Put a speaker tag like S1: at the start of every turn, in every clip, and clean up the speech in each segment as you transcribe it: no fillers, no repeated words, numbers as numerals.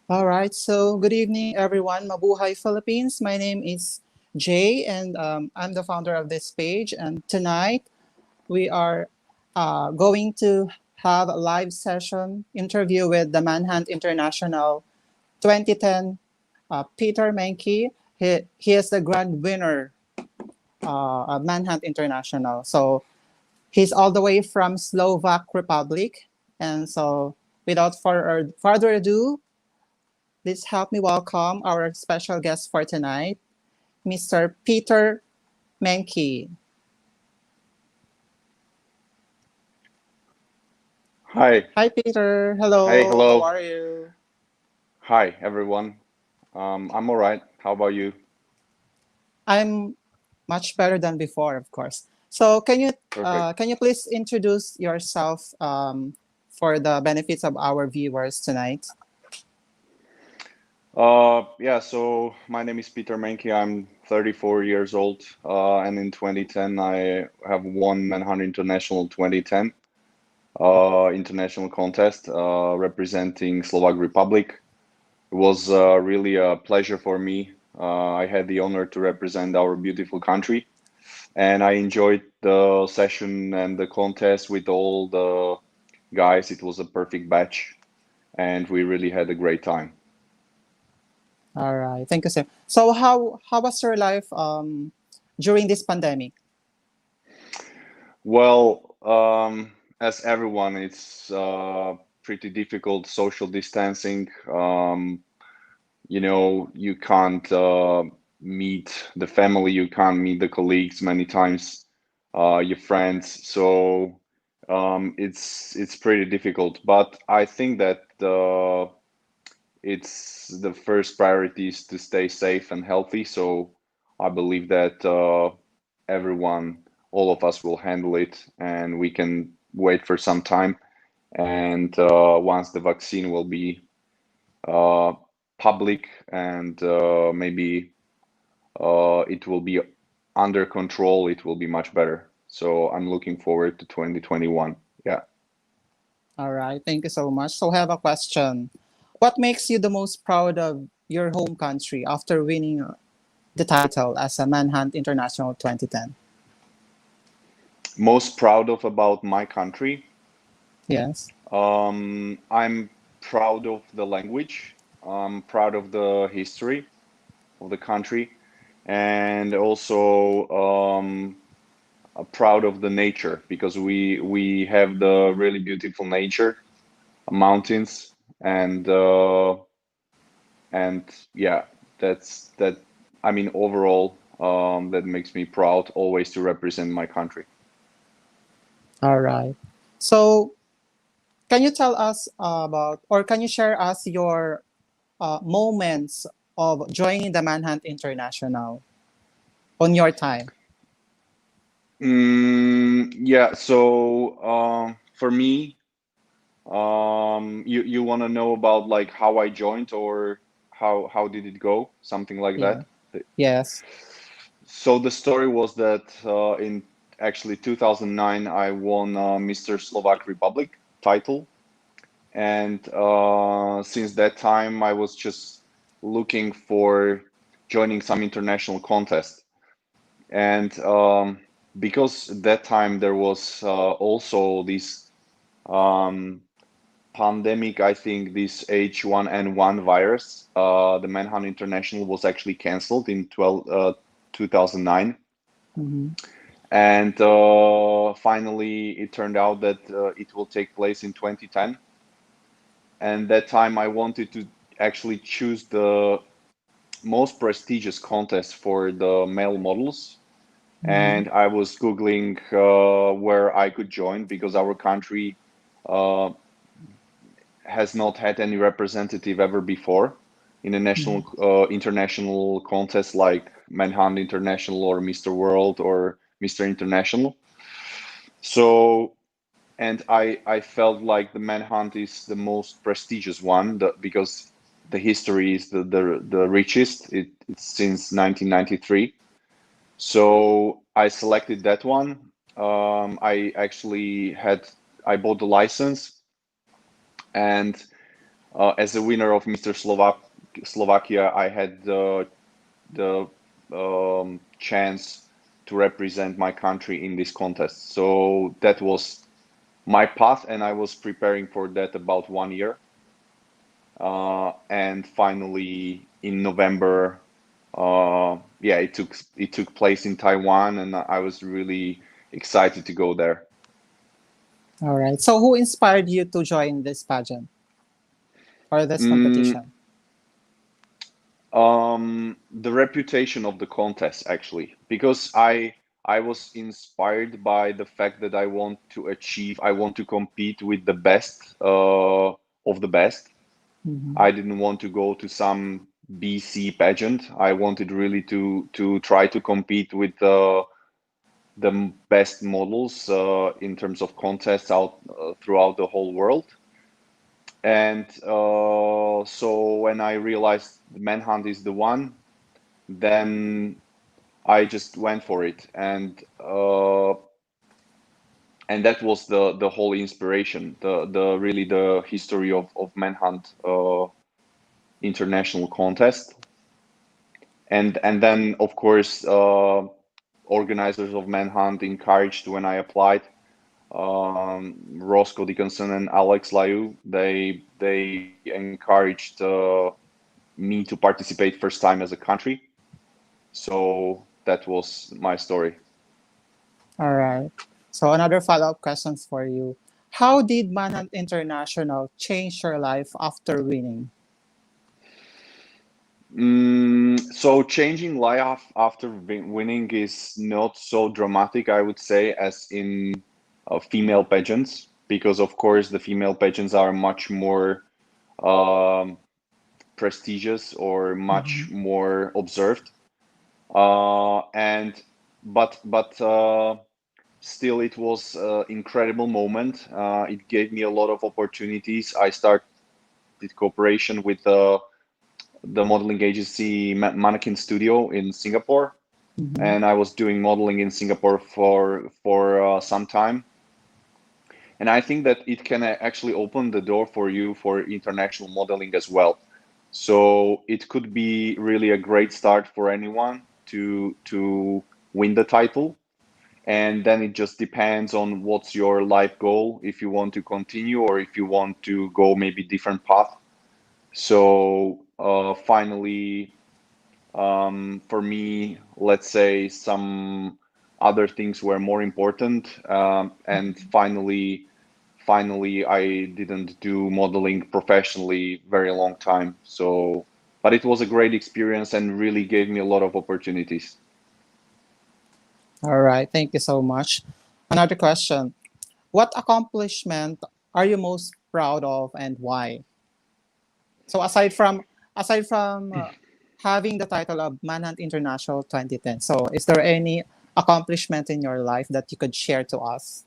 S1: All right, so good evening, everyone. Mabuhay Philippines. My name is Jay, and I'm the founder of this page. And tonight we are going to have a live session interview with the Manhunt International 2010 Peter MENKY. He is the grand winner of Manhunt International. So he's all the way from Slovak Republic. And so without further ado, please help me welcome our special guest for tonight, Mr. Peter MENKY.
S2: Hi.
S1: Hi, Peter.
S2: Hey,
S1: Hello. How
S2: hello.
S1: are you?
S2: Hi, everyone. I'm all right. How about you?
S1: I'm much better than before, of course. So,
S2: Perfect.
S1: can you please introduce yourself for the benefits of our viewers tonight?
S2: Yeah, so my name is Peter Menke. I'm 34 years old, and in 2010 I have won Manhunt International 2010 international contest representing Slovak Republic. It was really a pleasure for me. I had the honor to represent our beautiful country, and I enjoyed the session and the contest with all the guys. It was a perfect batch, and we really had a great time.
S1: All right. Thank you, sir. So, how was your life during this pandemic?
S2: Well, as everyone, it's pretty difficult social distancing. You can't meet the family, you can't meet the colleagues many times, your friends. So it's pretty difficult. But I think that it's the first priority is to stay safe and healthy. So I believe that everyone, all of us will handle it and we can wait for some time. And once the vaccine will be uh, public and maybe it will be under control, it will be much better. So I'm looking forward to 2021. Yeah.
S1: All right. Thank you so much. So, I have a question. What makes you the most proud of your home country after winning the title as a Manhunt International 2010?
S2: Most proud of about my country.
S1: Yes.
S2: I'm proud of the language. I'm proud of the history of the country, and also proud of the nature because we have the really beautiful nature, mountains, and yeah, that's that. I mean, overall, that makes me proud always to represent my country.
S1: All right. So, can you tell us about, or can you share us your moments of joining the Manhunt International on your time?
S2: Yeah. So for me, you want to know about like how I joined or how did it go? Something like
S1: Yeah.
S2: that.
S1: Yes.
S2: So the story was that in actually 2009 I won Mr. Slovak Republic title, and since that time I was just looking for joining some international contest, and because at that time there was also this um, pandemic, I think this H1N1 virus, the Manhunt International was actually cancelled in 2009.
S1: Mm-hmm.
S2: And finally, it turned out that it will take place in 2010. And that time I wanted to actually choose the most prestigious contest for the male models.
S1: Mm-hmm.
S2: And I was Googling where I could join because our country uh, has not had any representative ever before in a national international contest like Manhunt International or Mr. World or Mr. International. So, and I felt like the Manhunt is the most prestigious one because the history is the richest. It's since 1993. So I selected that one. I actually had I bought the license, and as a winner of Mr. Slovakia, I had the chance to represent my country in this contest. So that was my path, and I was preparing for that about 1 year. And finally, in November, yeah, it took place in Taiwan, and I was really excited to go there.
S1: All right. So who inspired you to join this pageant or this
S2: Mm,
S1: competition?
S2: the reputation of the contest actually, because I was inspired by the fact that I want to compete with the best of the best.
S1: Mhm.
S2: I didn't want to go to some BC pageant. I wanted really to try to compete with the best models in terms of contests out throughout the whole world. And so when I realized Manhunt is the one, then I just went for it, and that was the whole inspiration, the really the history of Manhunt international contest, and then of course organizers of Manhunt encouraged when I applied. Roscoe Dickinson and Alex Liu, they encouraged me to participate first time as a country. So that was my story.
S1: All right. So another follow-up questions for you. How did Manhunt International change your life after winning?
S2: So changing life after winning is not so dramatic, I would say, as in female pageants, because of course the female pageants are much more um, prestigious or much
S1: Mhm.
S2: more observed. And but still, it was an incredible moment. It gave me a lot of opportunities. I started cooperation with the modeling agency Mannequin Studio in Singapore,
S1: Mhm.
S2: and I was doing modeling in Singapore for some time. And I think that it can actually open the door for you for international modeling as well. So it could be really a great start for anyone to win the title. And then it just depends on what's your life goal, if you want to continue or if you want to go maybe different path. So finally, for me, let's say some other things were more important. And finally, I didn't do modeling professionally very long time. So, but it was a great experience and really gave me a lot of opportunities.
S1: All right. Thank you so much. Another question. What accomplishment are you most proud of and why? So aside from having the title of Manhunt International 2010, so is there any accomplishment in your life that you could share to us?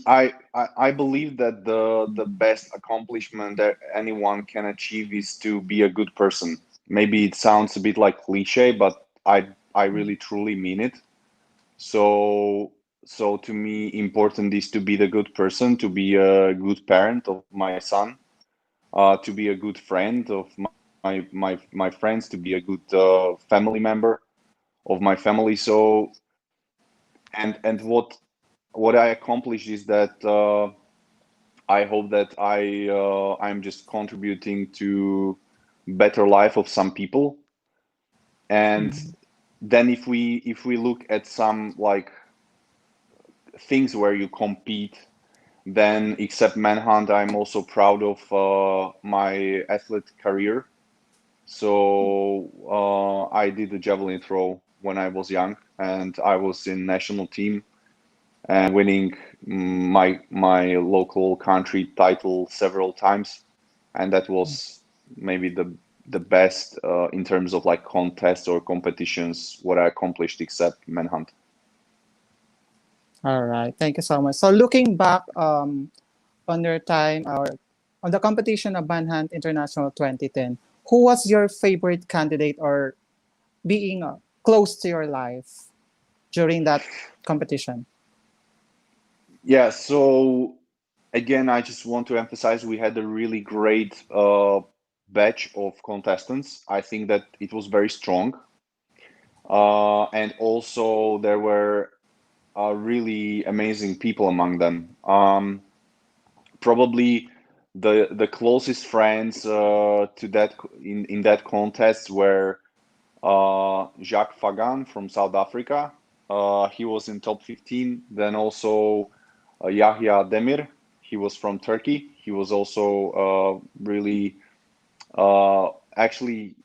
S2: I believe that the best accomplishment that anyone can achieve is to be a good person. Maybe it sounds a bit like cliche, but I really truly mean it. So so to me, important is to be the good person, to be a good parent of my son, to be a good friend of my friends, to be a good family member of my family. So and what I accomplished is that. I hope that I'm just contributing to better life of some people. And
S1: Mhm.
S2: then if we look at some like things where you compete, then except Manhunt, I'm also proud of my athlete career. So I did a javelin throw when I was young, and I was in national team and winning my local country title several times, and that was maybe the best in terms of like contests or competitions what I accomplished except Manhunt.
S1: All right. Thank you so much. So looking back on your time or on the competition of Manhunt International 2010, who was your favorite candidate or being close to your life during that competition?
S2: Yeah, so again, I just want to emphasize we had a really great batch of contestants. I think that it was very strong. And also there were really amazing people among them. Probably the closest friends to that in that contest were Jacques Fagan from South Africa. He was in top 15. Then also Yahya Demir. He was from Turkey. He was also really actually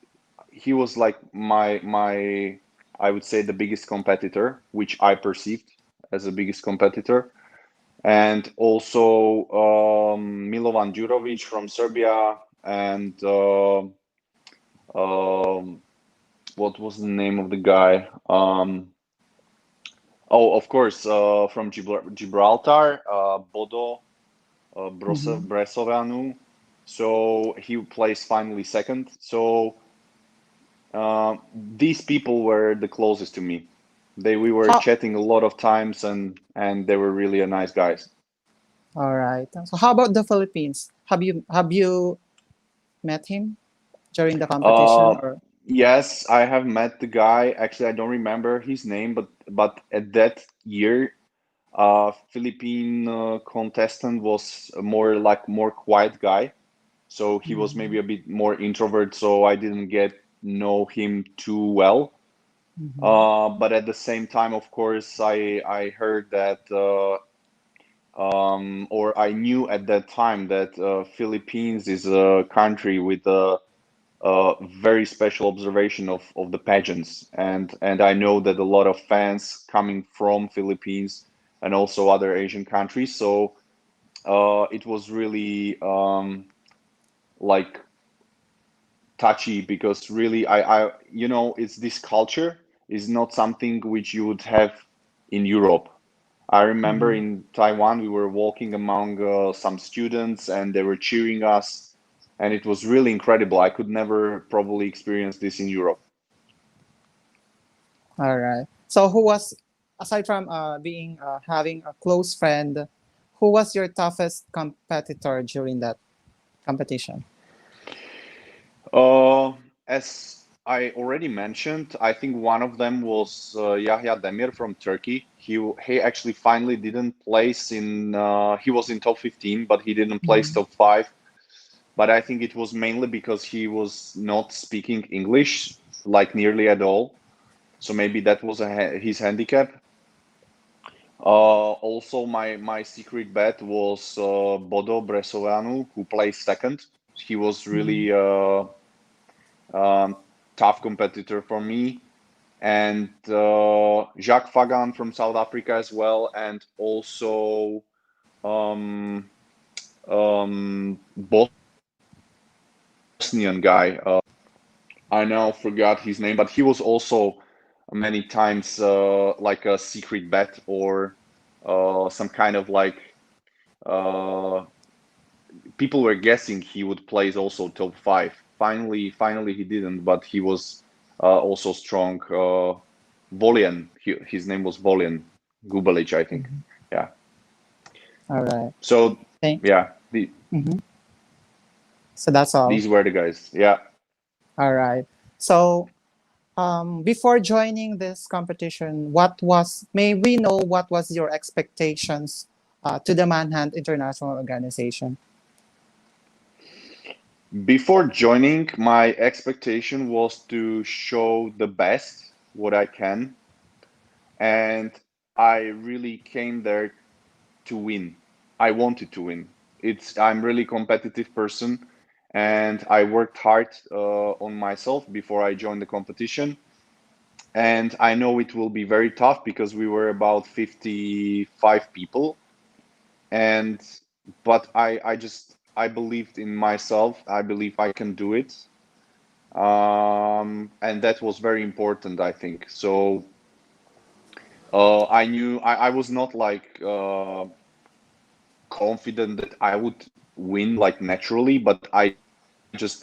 S2: he was like my I would say the biggest competitor, which I perceived as the biggest competitor. And also Milovan Djurovic from Serbia, and um, what was the name of the guy? Oh, of course, from Gibraltar, Bodo
S1: Mm-hmm.
S2: Bresoveanu. So he placed finally second. So these people were the closest to me. We were
S1: How,
S2: chatting a lot of times, and they were really a nice guys.
S1: all right. So how about the Philippines? Have you met him during the competition
S2: Uh,
S1: or?
S2: yes, I have met the guy. Actually, I don't remember his name, but at that year, Philippine contestant was more quiet guy. So he was maybe
S1: Mhm,
S2: a bit more introvert, so I didn't get know him too well.
S1: mhm,
S2: But at the same time, of course, I heard that or I knew at that time that Philippines is a country with a very special observation of the pageants, and I know that a lot of fans coming from Philippines and also other Asian countries. So it was really like touchy because really I it's this culture is not something which you would have in Europe. I remember
S1: mhm.
S2: in Taiwan we were walking among some students and they were cheering us, and it was really incredible. I could never probably experience this in Europe.
S1: All right. So who was, aside from being having a close friend, who was your toughest competitor during that competition?
S2: Uh, as I already mentioned, I think one of them was Yahya Demir from Turkey. He actually finally didn't place in. He was in top 15, but he didn't place
S1: Mhm.
S2: top five. But I think it was mainly because he was not speaking English like nearly at all. So maybe that was his handicap. Also, my secret bet was Bodo Bresoveanu, who placed second. He was
S1: Mhm.
S2: really um, tough competitor for me, and Jacques Fagan from South Africa as well, and also um, Bosnian guy. I now forgot his name, but he was also many times like a secret bet or some kind of like uh, people were guessing he would place also top five. Finally he didn't, but he was also strong. Volian, his name was Volian Gubalic, I think.
S1: Mhm.
S2: Yeah.
S1: All right.
S2: So
S1: Thank.
S2: yeah,
S1: Mhm. So that's all.
S2: these were the guys. Yeah.
S1: All right. So before joining this competition, what was, may we know what was your expectations to the Manhunt International Organization?
S2: Before joining, my expectation was to show the best what I can, and I really came there to win. I wanted to win. I'm really competitive person, and I worked hard on myself before I joined the competition. And I know it will be very tough because we were about 55 people, and but I believed in myself. I believe I can do it, and that was very important, I think. So I knew I was not like confident that I would win like naturally, but I just came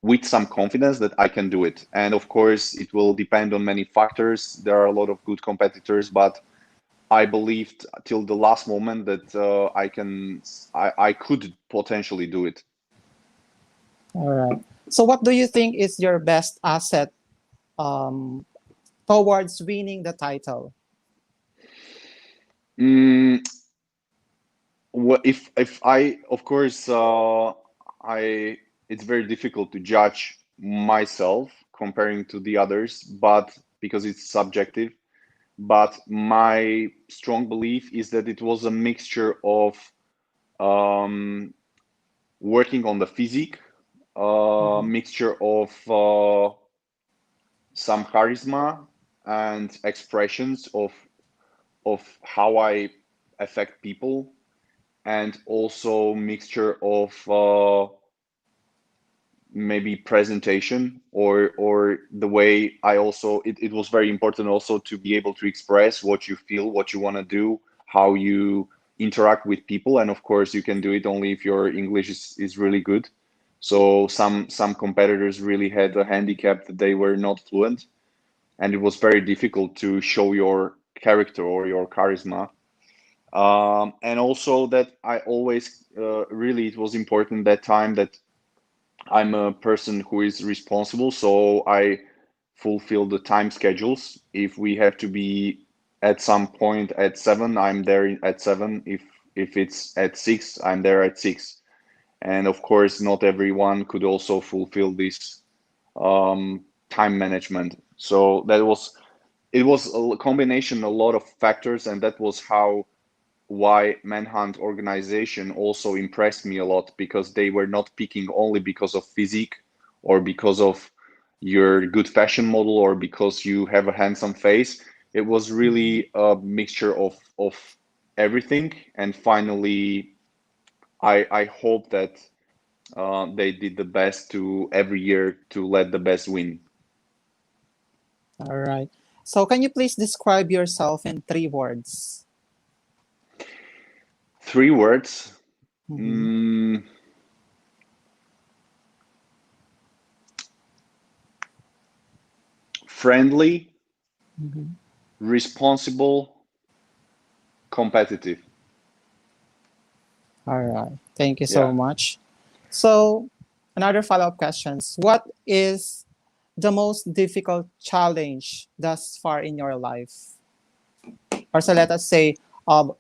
S2: with some confidence that I can do it. And of course, it will depend on many factors. There are a lot of good competitors, but I believed till the last moment that I could potentially do it.
S1: All right. So, what do you think is your best asset um, towards winning the title?
S2: Mm, if I, of course, I it's very difficult to judge myself comparing to the others, but because it's subjective. But my strong belief is that it was a mixture of um, working on the physique,
S1: Mm-hmm.
S2: mixture of some charisma and expressions of how I affect people, and also mixture of maybe presentation or the way I also it was very important also to be able to express what you feel, what you want to do, how you interact with people, and of course you can do it only if your English is really good. So some competitors really had a handicap that they were not fluent, and it was very difficult to show your character or your charisma. And also that I always really it was important that time that I'm a person who is responsible, so I fulfill the time schedules. If we have to be at some point at 7, I'm there at 7. If it's at 6, I'm there at 6. And of course, not everyone could also fulfill this time management. So that was it was a combination, a lot of factors, and that was how why Manhunt organization also impressed me a lot, because they were not picking only because of physique or because of your good fashion model or because you have a handsome face. It was
S1: Mm-hmm.
S2: really a mixture of everything. And finally, I hope that they did the best to every year to let the best win.
S1: All right. So, can you please describe yourself in 3 words?
S2: 3 words.
S1: Mm-hmm.
S2: Mm, friendly,
S1: Mm-hmm.
S2: responsible, competitive.
S1: All right. Thank you so
S2: Yeah.
S1: much. So, another follow-up questions. What is the most difficult challenge thus far in your life? Or so let us say,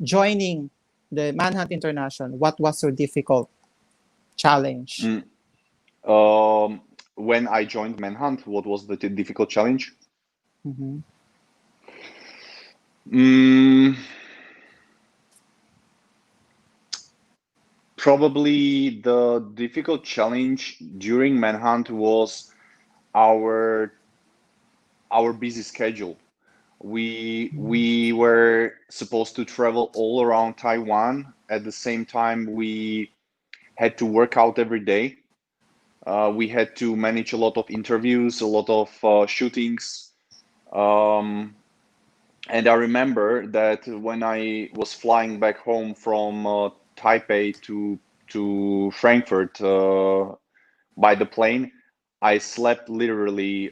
S1: joining the Manhunt International, what was your difficult challenge?
S2: Mm. Um, when I joined Manhunt, what was the difficult challenge?
S1: Mm-hmm.
S2: Mm, probably the difficult challenge during Manhunt was our our busy schedule. We were supposed to travel all around Taiwan. At the same time, we had to work out every day. We had to manage a lot of interviews, a lot of shootings. Um, And I remember that when I was flying back home from Taipei to Frankfurt by the plane, I slept literally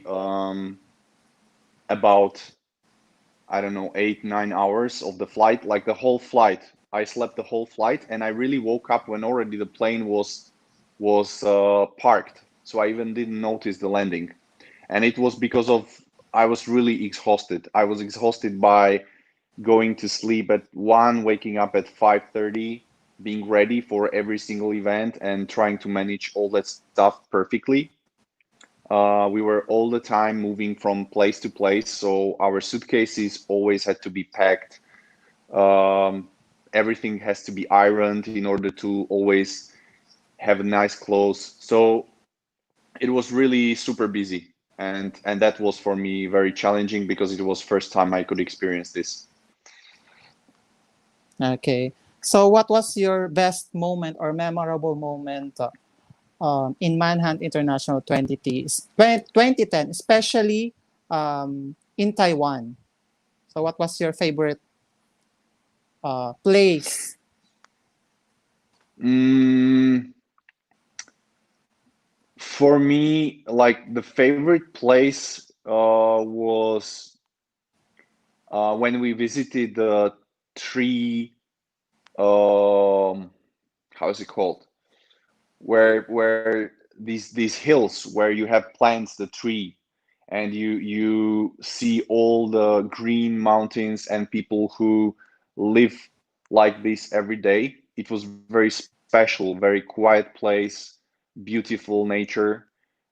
S2: about, I don't know, 8, 9 hours of the flight, like the whole flight. I slept the whole flight, and I really woke up when already the plane was parked. So I even didn't notice the landing, and it was because of I was really exhausted. I was exhausted by going to sleep at 1, waking up at 5:30, being ready for every single event and trying to manage all that stuff perfectly. We were all the time moving from place to place, so our suitcases always had to be packed. Um, Everything has to be ironed in order to always have nice clothes. So it was really super busy, and that was for me very challenging because it was first time I could experience this.
S1: Okay. So, what was your best moment or memorable moment in Manhunt International 2010, especially in Taiwan? So, what was your favorite place?
S2: Mm, For me, like the favorite place was when we visited tree, um how is it called, where these hills where you have plants the tree, and you see all the green mountains and people who live like this every day. It was very special, very quiet place, beautiful nature.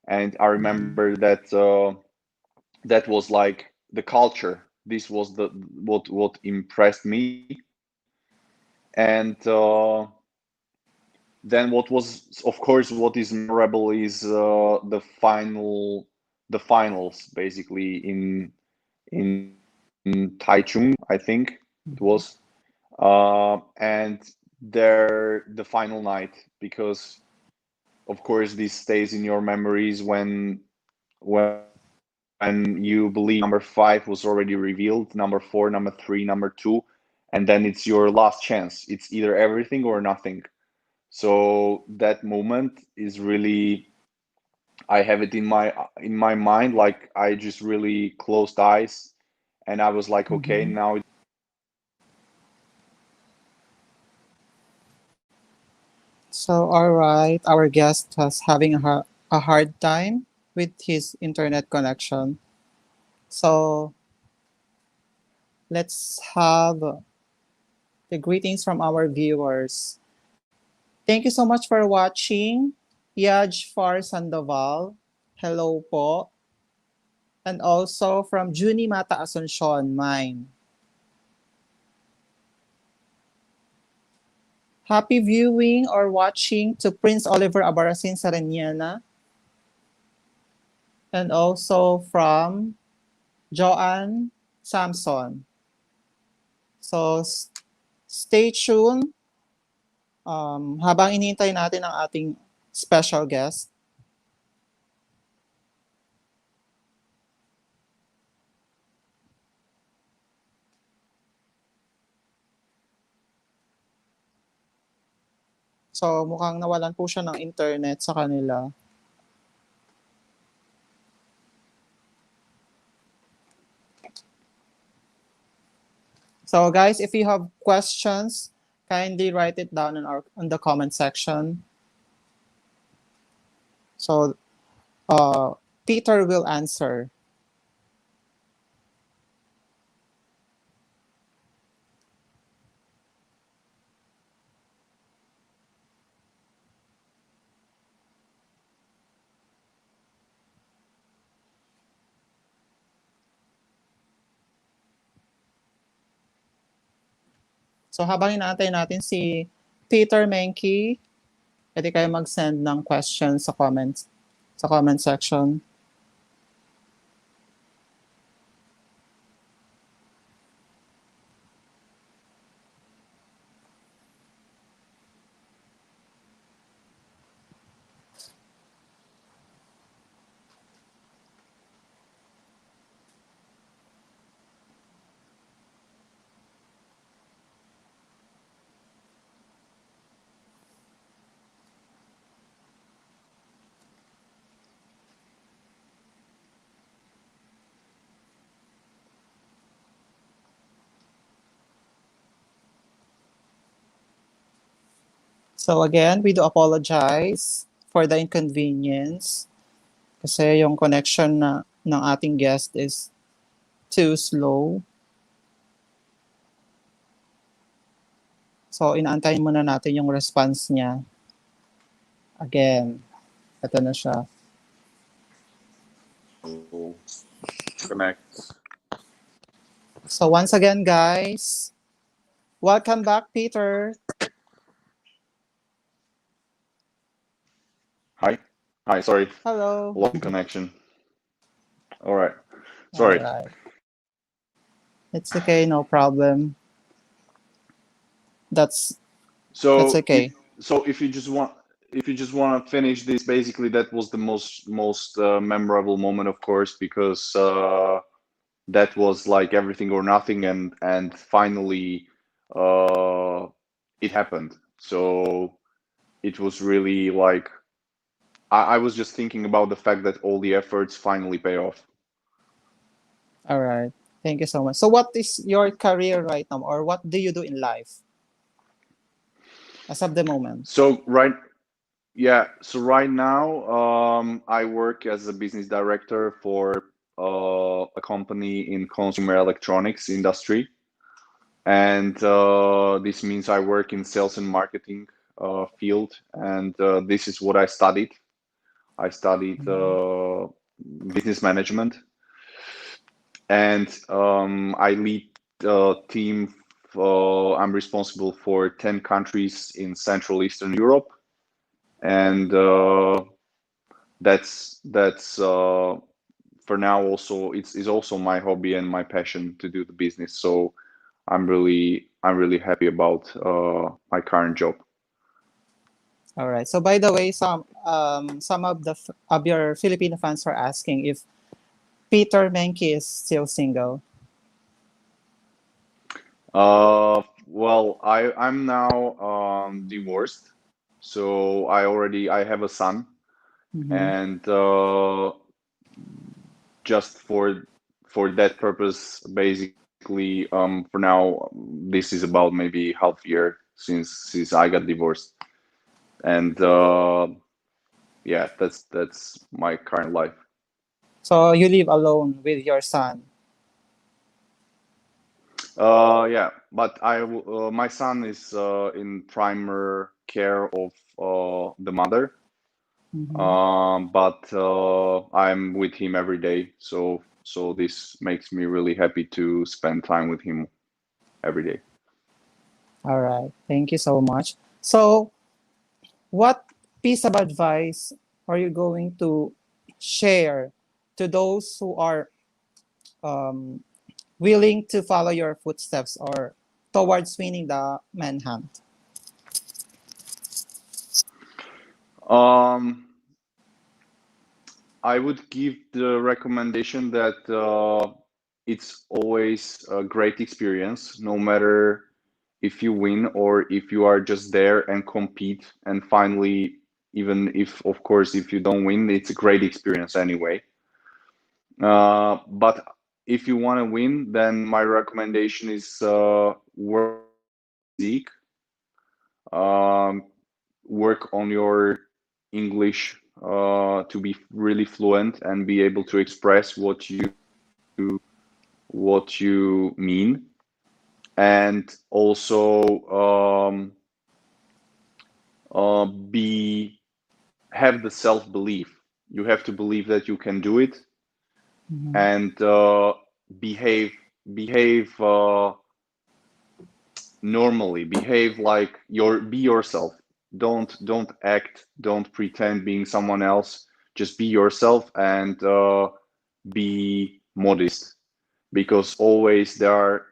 S2: And I
S1: Mhm.
S2: remember that that was like the culture. This was the what impressed me. And then what was, of course, what is memorable is the finals, basically in Taichung, I think it was,
S1: Mhm.
S2: and there the final night, because of course this stays in your memories when you believe number five was already revealed, number four, number three, number two, and then it's your last chance. It's either everything or nothing. So that moment is really, I have it in my mind, like I just really closed eyes and I was like, okay,
S1: Mhm.
S2: now it's
S1: So, all right, our guest was having a hard time with his internet connection. So, let's have the greetings from our viewers. Thank you so much for watching. Yaj Far Sandoval, hello po. And also from Juni Mata Asuncion, mine. Happy viewing or watching to Prince Oliver Abarasin Saraniana. And also from Joanne Samson. So, stay tuned habang inintay natin ang ating special guest. So, mukhang nawalan po siya ng internet sa kanila. So, guys, if you have questions, kindly write it down in the comment section. So, uh, Peter will answer. So, habang inaantay natin si Peter Menky, pwede kayo mag-send ng questions sa comment section. So again, we do apologize for the inconvenience kasi yung connection ng ating guest is too slow. So inaantayin muna natin yung response niya. Again, ito na siya.
S2: connect.
S1: So once again, guys, welcome back, Peter.
S2: Hi, hi, sorry,
S1: Hello.
S2: lost connection. All right,
S1: All
S2: sorry.
S1: right. It's okay, no problem. That's that's
S2: So if
S1: okay.
S2: so if you just want to finish this, basically that was the most memorable moment, of course, because that was like everything or nothing, and finally uh, it happened. So it was really like I was just thinking about the fact that all the efforts finally pay off.
S1: All right. Thank you so much. So what is your career right now, or what do you do in life as of the moment?
S2: So right, yeah. So right now, I work as a business director for a company in consumer electronics industry, and this means I work in sales and marketing field, and this is what I studied. I studied business management, and I lead a team. I'm responsible for 10 countries in Central Eastern Europe, and that's for now also it's also my hobby and my passion to do the business. So I'm really happy about my current job.
S1: All right. So by the way, some of of your Filipino fans are asking if Peter Menke is still single.
S2: Well, I'm now divorced, so I have a son,
S1: Mm-hmm.
S2: and just for that purpose, basically, for now, this is about maybe half year since I got divorced, and yeah, that's my current life.
S1: So you live alone with your son.
S2: Yeah, but my son is in primary care of the mother.
S1: Mm-hmm.
S2: But I'm with him every day, so this makes me really happy to spend time with him every day.
S1: All right. Thank you so much. So what piece of advice are you going to share to those who are um, willing to follow your footsteps or towards winning the manhunt?
S2: Um, I would give the recommendation that it's always a great experience, no matter if you win or if you are just there and compete. And finally, even if, of course, if you don't win, it's a great experience anyway. But if you want to win, then my recommendation is work on your physique, um, work on your English to be really fluent and be able to express what you mean, and also be have the self-belief. You have to believe that you can do it,
S1: Mhm.
S2: and behave behave normally, behave like be yourself. Don't act, don't pretend being someone else. Just be yourself, and be modest, because always there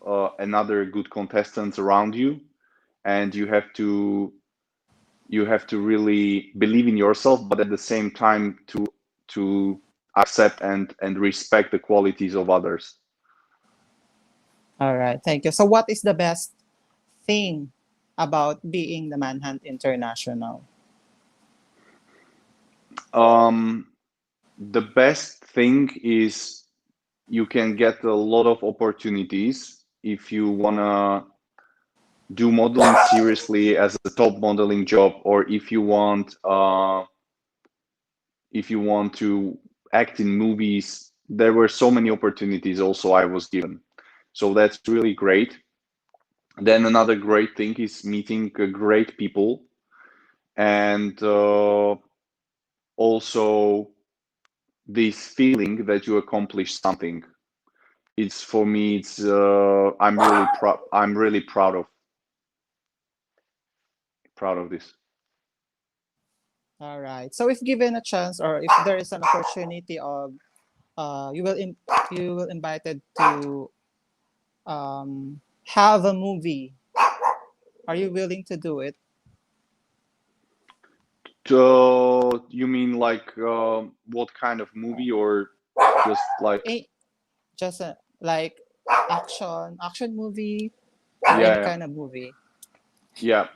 S2: are another good contestants around you, and you have to really believe in yourself, but at the same time to accept and respect the qualities of others.
S1: All right. Thank you. So what is the best thing about being the Manhunt International?
S2: um the best thing is you can get a lot of opportunities if you wanna do modeling seriously as a top modeling job, or if you want to act in movies. There were so many opportunities also I was given, so that's really great. Then another great thing is meeting great people, and also this feeling that you accomplished something. It's for me. I'm really proud of this.
S1: All right. So if given a chance or if there is an opportunity of you will invited to have a movie, are you willing to do it?
S2: You mean like what kind of movie, or just like?
S1: Eh, just like action movie or any
S2: Yeah,
S1: kind of movie.
S2: yeah.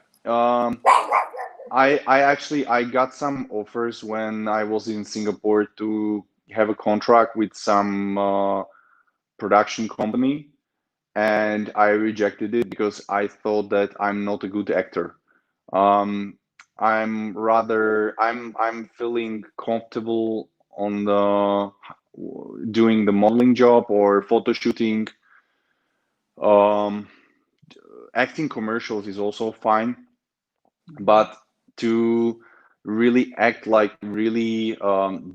S2: I actually I got some offers when I was in Singapore to have a contract with some production company, and I rejected it because I thought that I'm not a good actor. Um, I'm feeling comfortable on the doing the modeling job or photo shooting. Um, Acting commercials is also fine, but to really act like really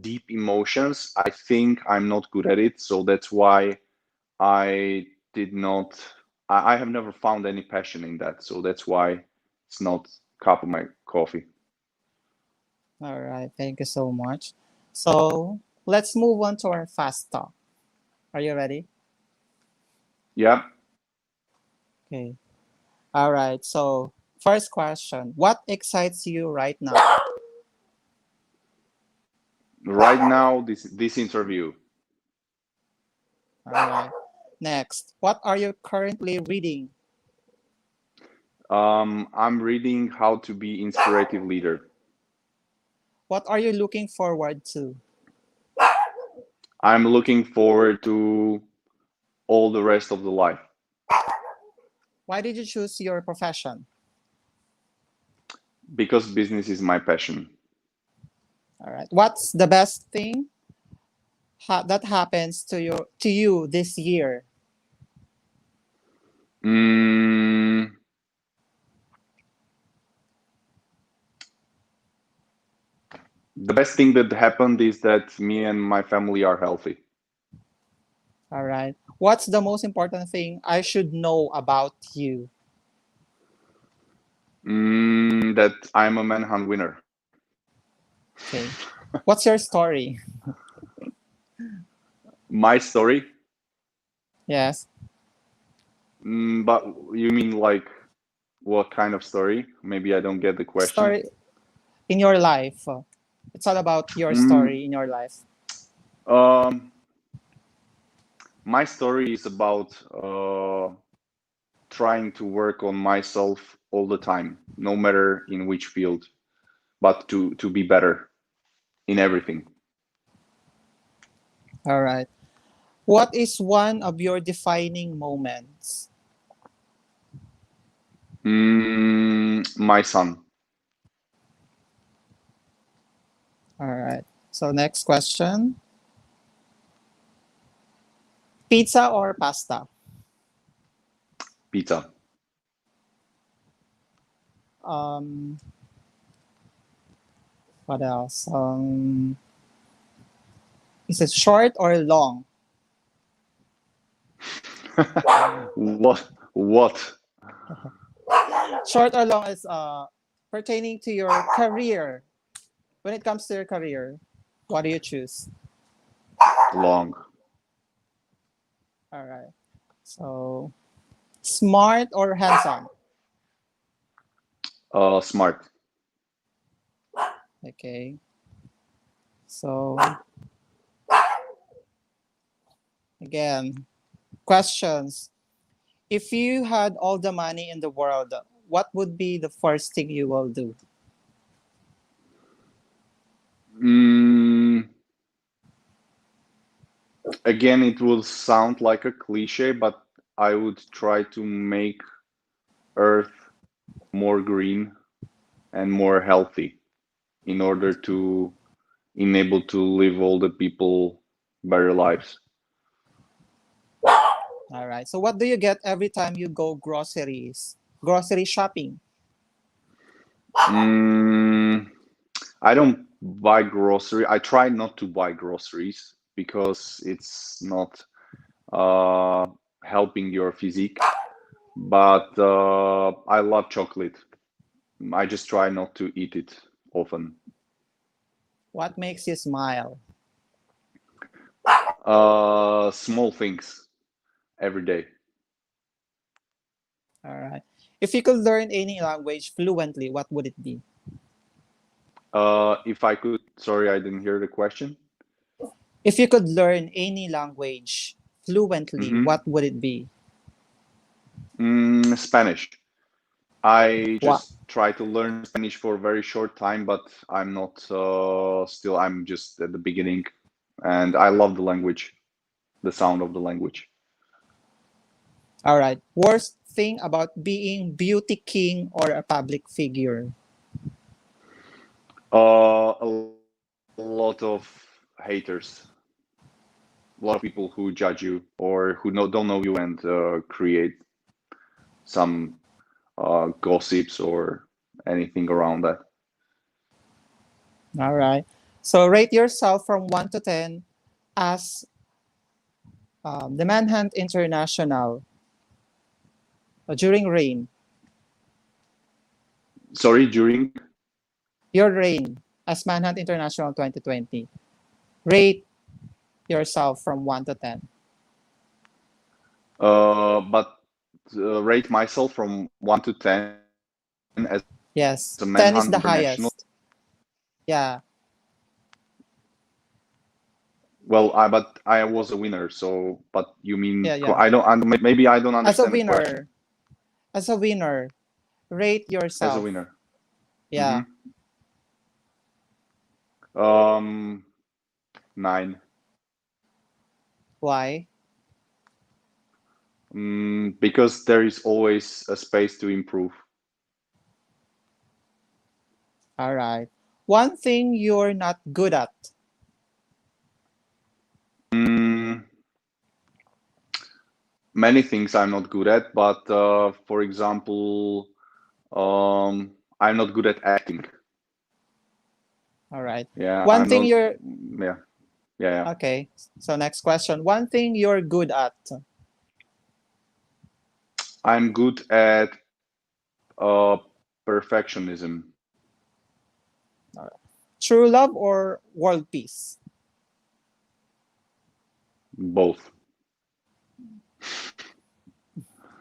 S2: deep emotions, I think I'm not good at it. So that's why I did not. I have never found any passion in that. So that's why it's not cup of my coffee.
S1: All right, thank you so much. So let's move on to our fast talk. Are you ready?
S2: Yeah.
S1: Okay. All right. So first question: what excites you right now?
S2: Right now, this interview.
S1: All right. Next, what are you currently reading?
S2: I'm reading How to Be Inspirative Leader.
S1: What are you looking forward to?
S2: I'm looking forward to all the rest of the life
S1: Why did you choose your profession?
S2: because business is my passion.
S1: All right. What's the best thing that happens to you this year?
S2: Mm, the best thing that happened is that me and my family are healthy.
S1: All right. What's the most important thing I should know about you?
S2: That I'm a Manhunt winner.
S1: Okay. What's your story?
S2: My story?
S1: Yes.
S2: But you mean like what kind of story? Maybe I don't get the question.
S1: Story in your life. It's all about your
S2: Mm,
S1: story in your life.
S2: um, my story is about trying to work on myself all the time, no matter in which field, but to be better in everything.
S1: All right. What is one of your defining moments?
S2: My son.
S1: All right. So next question. Pizza or pasta?
S2: Pizza.
S1: Um, what else? Is it short or long?
S2: What?
S1: Short or long is pertaining to your career. When it comes to your career, what do you choose?
S2: Long.
S1: All right. So smart or handsome?
S2: Smart.
S1: Okay. So again, questions. If you had all the money in the world, what would be the first thing you will do?
S2: Mm, Again, it will sound like a cliche, but I would try to make Earth more green and more healthy in order to enable to live all the people better lives.
S1: All right. So what do you get every time you go grocery shopping?
S2: Mm, I don't buy grocery. I try not to buy groceries because it's not uh, helping your physique. But I love chocolate. I just try not to eat it often.
S1: What makes you smile?
S2: Small things every day.
S1: All right. If you could learn any language fluently, what would it be?
S2: If I could, sorry, I didn't hear the question.
S1: If you could learn any language fluently,
S2: Mm-hmm.
S1: what would it be?
S2: Spanish. I
S1: What?
S2: just try to learn Spanish for a very short time, but I'm not still, I'm just at the beginning and I love the language, the sound of the language.
S1: All right. Worst thing about being beauty king or a public figure.
S2: A lot of haters, a lot of people who judge you or who don't know you and create some gossips or anything around that.
S1: All right. So rate yourself from 1 to 10 as the Manhunt International during reign.
S2: Sorry, during.
S1: Your reign as Manhunt International 2020. Rate yourself from 1 to 10.
S2: But rate myself from 1 to 10 as a Manhunt
S1: Yes,
S2: International.
S1: 10 is the highest. Yeah,
S2: Well, but I was a winner, so but you mean
S1: yeah.
S2: maybe I don't
S1: As a
S2: understand the question.
S1: winner, as a winner, rate
S2: As a
S1: yourself.
S2: winner.
S1: Yeah.
S2: Um, 9.
S1: Why?
S2: Because there is always a space to improve.
S1: All right. One thing you're not good at.
S2: Mm, Many things I'm not good at, but for example, I'm not good at acting.
S1: All right.
S2: Yeah,
S1: One
S2: I'm
S1: thing
S2: not.
S1: you're
S2: Yeah, yeah.
S1: okay. So next question. One thing you're good at.
S2: I'm good at uh, perfectionism.
S1: All right. True love or world peace?
S2: Both.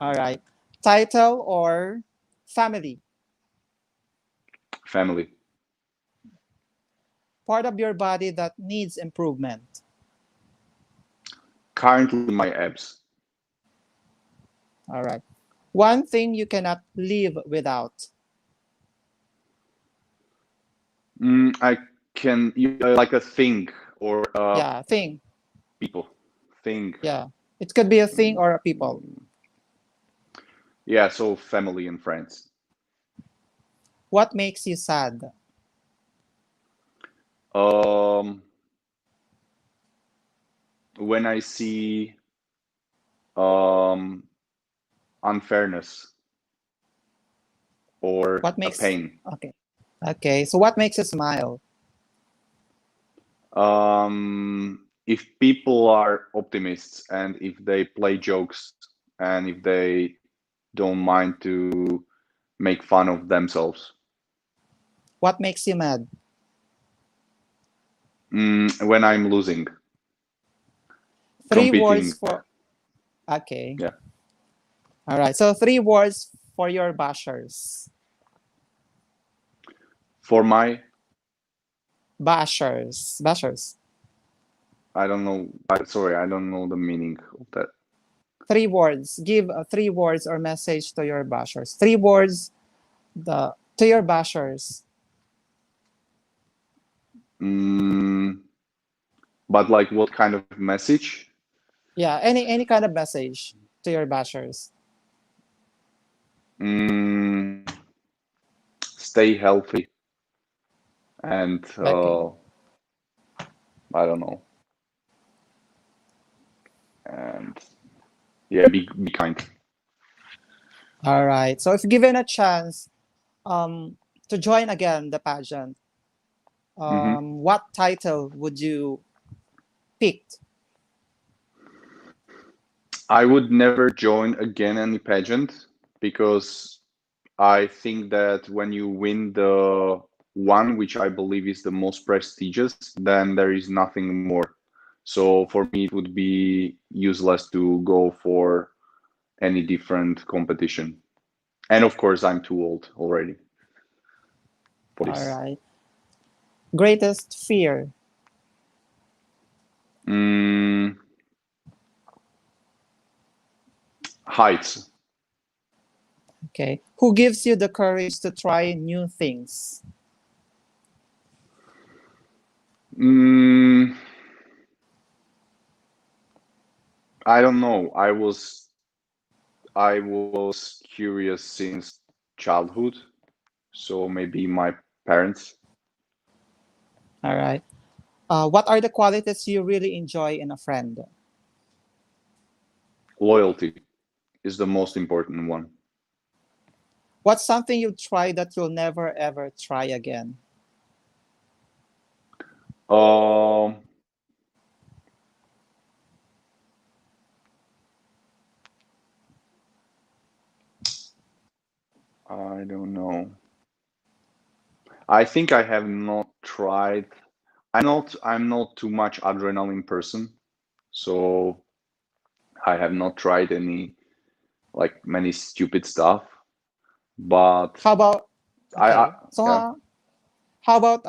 S1: All right. Title or family?
S2: Family.
S1: Part of your body that needs improvement.
S2: Currently, my abs.
S1: All right. One thing you cannot live without.
S2: I can like a thing or
S1: Yeah, thing.
S2: people. Thing.
S1: Yeah. It could be a thing or a people.
S2: Mm, Yeah, so family and friends.
S1: What makes you sad?
S2: Um, when I see um, unfairness or
S1: What
S2: a
S1: makes
S2: pain.
S1: okay. Okay. So what makes you smile?
S2: If people are optimists and if they play jokes and if they don't mind to make fun of themselves.
S1: What makes you mad?
S2: When I'm losing,
S1: Three words
S2: competing.
S1: for okay.
S2: Yeah,
S1: All right. So 3 words for your bashers.
S2: for my,
S1: Bashers. Bashers.
S2: I don't know. Sorry, I don't know the meaning of that.
S1: 3 words. Give 3 words or message to your bashers. 3 words to your bashers.
S2: Mm, but like, what kind of message?
S1: Yeah, any kind of message to your bashers.
S2: Mm, Stay healthy and
S1: Okay.
S2: I don't know. And yeah, be kind.
S1: All right. So if given a chance to join again the pageant,
S2: hmm
S1: what title would you pick?
S2: I would never join again any pageant because I think that when you win the one, which I believe is the most prestigious, then there is nothing more. So for me, it would be useless to go for any different competition. And of course, I'm too old already for
S1: All
S2: this.
S1: right. Greatest fear.
S2: Mm, Heights.
S1: Okay. Who gives you the courage to try new things?
S2: Mm, I don't know. I was curious since childhood, so maybe my parents.
S1: All right. What are the qualities you really enjoy in a friend?
S2: Loyalty is the most important one.
S1: What's something you try that you'll never ever try again?
S2: Um, I don't know. I think I have not tried. I'm not too much adrenaline person, so I have not tried any like many stupid stuff. But
S1: How about
S2: I
S1: okay? So
S2: yeah.
S1: how about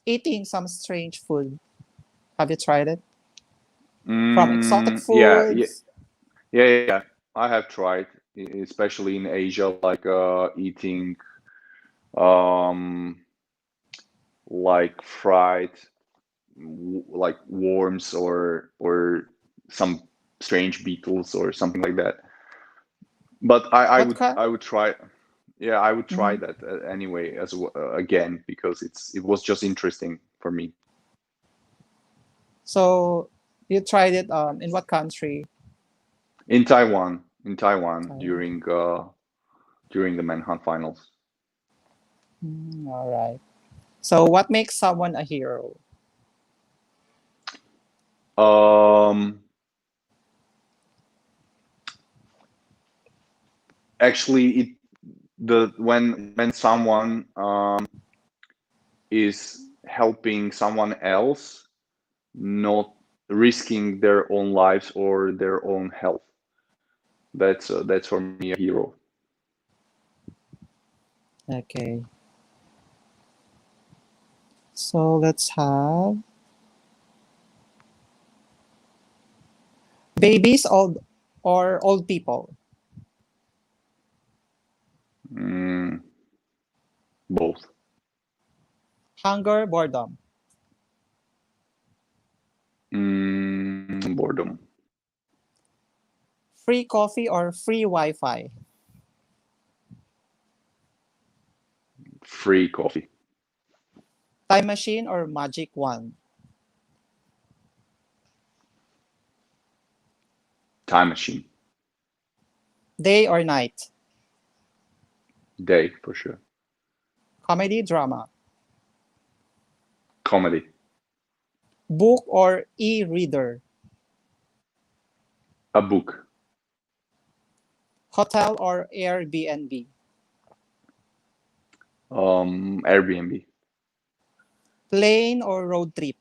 S1: eating some strange food? Have you tried it? From exotic
S2: Yeah, yeah,
S1: foods?
S2: yeah. I have tried, especially in Asia, like eating um like fried like worms or some strange beetles or something like that. But
S1: What kind?
S2: I would try. Yeah, I would try
S1: Mhm.
S2: that anyway again because it was just interesting for me.
S1: So you tried it in what country?
S2: In Taiwan
S1: Taiwan.
S2: during the Manhunt finals.
S1: All right. So what makes someone a hero?
S2: Um, Actually, it the when someone is helping someone else, not risking their own lives or their own health. That's for me a hero.
S1: Okay. So let's have babies, old or old people,
S2: Mm, Both.
S1: hunger, boredom,
S2: Boredom.
S1: free coffee or free Wi-Fi,
S2: Free coffee.
S1: time machine or magic wand,
S2: Time machine.
S1: day or night,
S2: Day for sure.
S1: comedy, drama,
S2: Comedy.
S1: book or e-reader,
S2: A book.
S1: hotel or Airbnb,
S2: Airbnb.
S1: plane or road trip.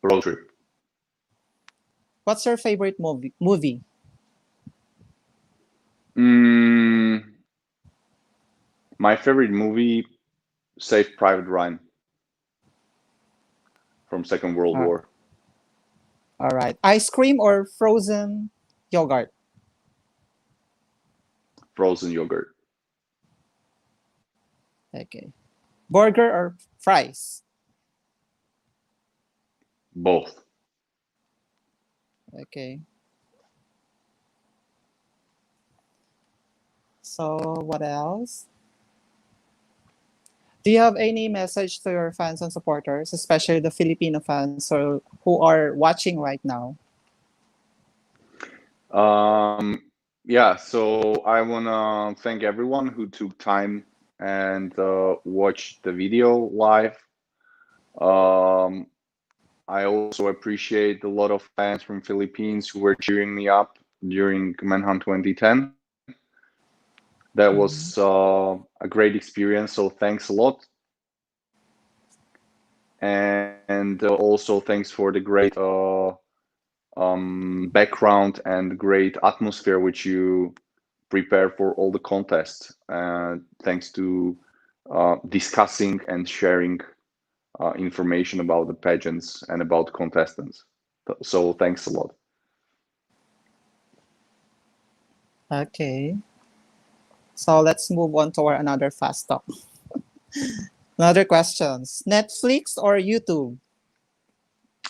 S2: Road trip.
S1: What's your favorite movie?
S2: Mm, my favorite movie, Save Private Ryan from Second World
S1: Uh,
S2: War.
S1: all right. Ice cream or frozen yogurt?
S2: Frozen yogurt.
S1: Okay. Burger or fries?
S2: Both.
S1: Okay. So what else? Do you have any message to your fans and supporters, especially the Filipino fans who are watching right now?
S2: Yeah, so I wanna thank everyone who took time and watched the video live. Um, I also appreciate a lot of fans from Philippines who were cheering me up during Manhunt 2010. That was
S1: Mhm.
S2: a great experience, so thanks a lot. And also thanks for the great background and great atmosphere which you prepare for all the contests. Thanks to discussing and sharing information about the pageants and about contestants. So thanks a lot.
S1: Okay. So let's move on to our another fast talk. Another questions. Netflix or YouTube?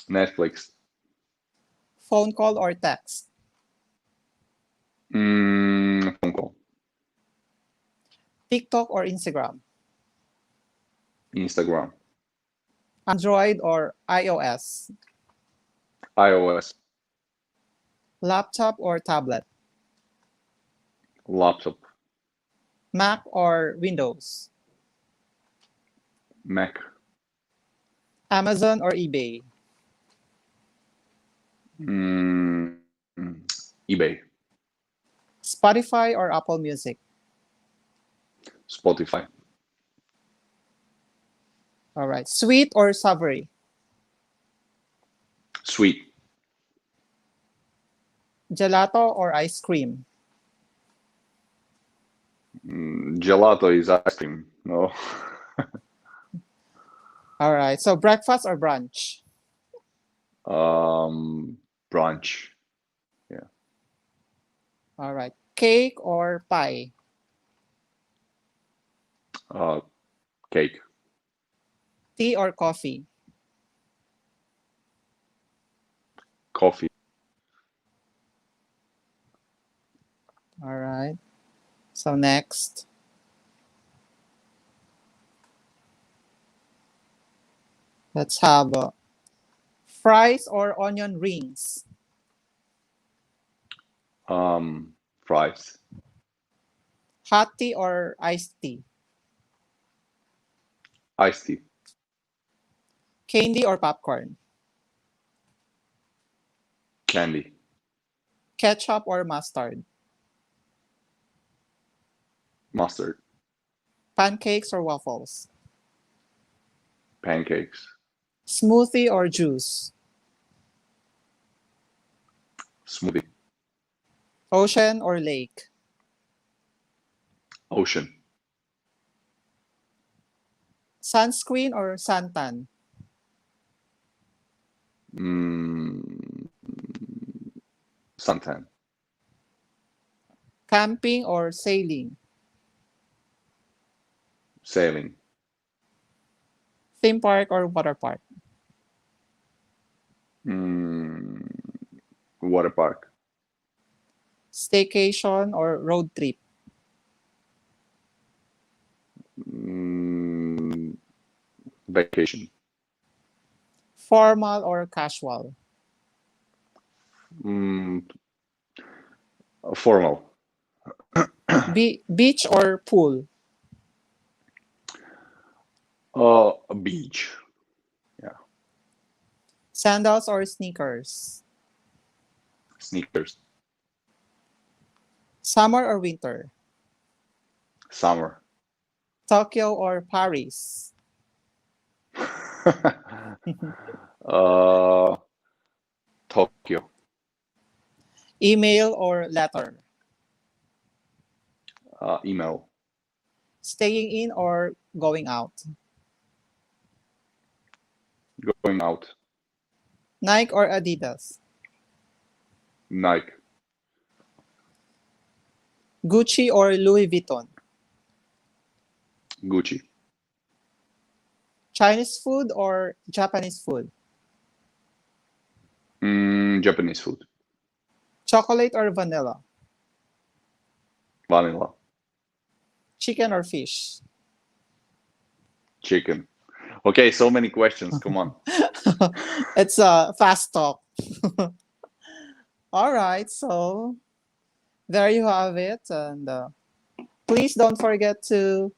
S2: Netflix,
S1: Phone call or text?
S2: Phone call.
S1: TikTok or Instagram?
S2: Instagram.
S1: Android or iOS?
S2: iOS.
S1: Laptop or tablet?
S2: Laptop.
S1: Mac or Windows?
S2: Mac.
S1: Amazon or eBay?
S2: eBay.
S1: Spotify or Apple Music?
S2: Spotify.
S1: All right. Sweet or savory?
S2: Sweet.
S1: Gelato or ice cream?
S2: Gelato is ice cream. No.
S1: All right. So breakfast or brunch?
S2: Brunch.
S1: All right. Cake or pie?
S2: Cake.
S1: Tea or coffee?
S2: Coffee.
S1: All right. So next. Let's have fries or onion rings?
S2: Fries.
S1: Hot tea or iced tea?
S2: Iced tea.
S1: Candy or popcorn?
S2: Candy.
S1: Ketchup or mustard?
S2: Mustard.
S1: Pancakes or waffles?
S2: Pancakes.
S1: Smoothie or juice?
S2: Smoothie.
S1: Ocean or lake?
S2: Ocean.
S1: Sunscreen or suntan?
S2: Suntan.
S1: Camping or sailing?
S2: Sailing.
S1: Theme park or water park?
S2: Water park.
S1: Staycation or road trip?
S2: Vacation.
S1: Formal or casual?
S2: Formal.
S1: Beach or pool?
S2: A beach.
S1: Sandals or sneakers?
S2: Sneakers.
S1: Summer or winter?
S2: Summer.
S1: Tokyo or Paris?
S2: Tokyo.
S1: Email or letter?
S2: Email.
S1: Staying in or going out?
S2: Going out.
S1: Nike or Adidas?
S2: Nike.
S1: Gucci or Louis Vuitton?
S2: Gucci.
S1: Chinese food or Japanese food?
S2: Japanese food.
S1: Chocolate or vanilla?
S2: Vanilla.
S1: Chicken or fish?
S2: Chicken. Okay, so many questions. Come on.
S1: It's a fast talk. All right, so there you have it. And please don't forget to,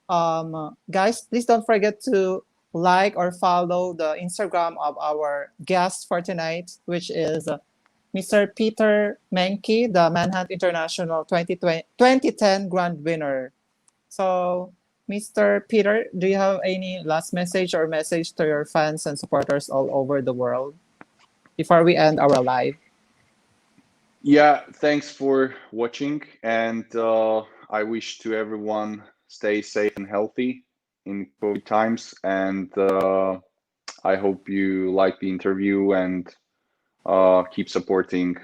S1: guys, please don't forget to like or follow the Instagram of our guest for tonight, which is Mr. Peter MENKY, the Manhunt International 2010 Grand Winner. So, Mr. Peter, do you have any last message or message to your fans and supporters all over the world before we end our live?
S2: Yeah, thanks for watching, and I wish to everyone stay safe and healthy in COVID times, and I hope you like the interview and keep supporting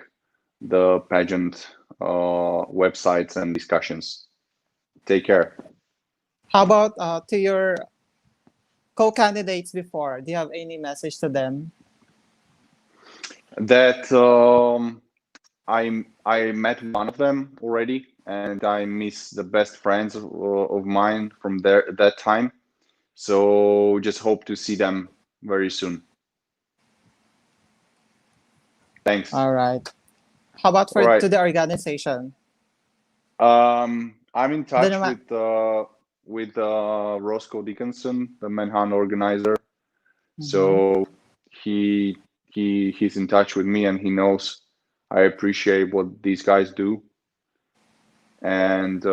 S2: the pageant websites and discussions. Take care.
S1: How about to your co-candidates before? Do you have any message to them?
S2: That I met one of them already, and I miss the best friends of mine from that time. So just hope to see them very soon. Thanks.
S1: All right. How about
S2: All
S1: for
S2: right.
S1: to the organization?
S2: I'm in
S1: The
S2: touch
S1: nama-
S2: with Roscoe Dickinson, the Manhunt organizer.
S1: Mhm.
S2: So he's in touch with me, and he knows I appreciate what these guys do. And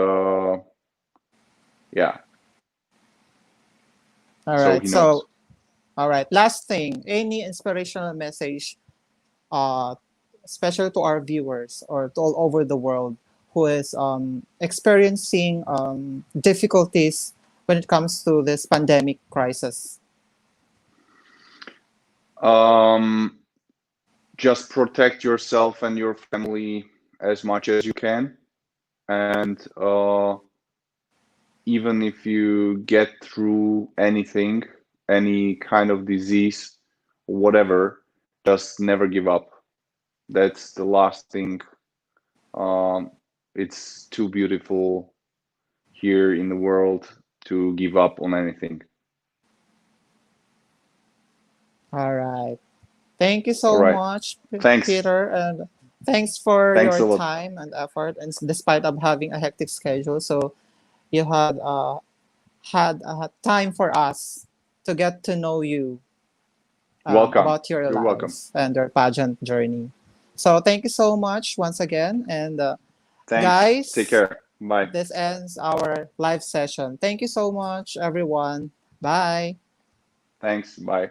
S2: yeah,
S1: All
S2: so
S1: right.
S2: he knows.
S1: So, all right. Last thing, any inspirational message, uh, especially to our viewers or to all over the world who is experiencing difficulties when it comes to this pandemic crisis.
S2: Um, just protect yourself and your family as much as you can, and even if you get through anything, any kind of disease, whatever, just never give up. That's the last thing. Um, it's too beautiful here in the world to give up on anything.
S1: All right. Thank you
S2: All
S1: so
S2: right.
S1: much,
S2: Thanks.
S1: Peter, and thanks for
S2: Thanks
S1: your
S2: a lot.
S1: time and effort. And despite of having a hectic schedule, so you had time for us to get to know you
S2: Welcome.
S1: about your
S2: You're welcome.
S1: lives and your pageant journey. So thank you so much once again, and
S2: Thanks. Take
S1: guys,
S2: care. Bye.
S1: this ends our live session. Thank you so much, everyone. Bye.
S2: Thanks. Bye.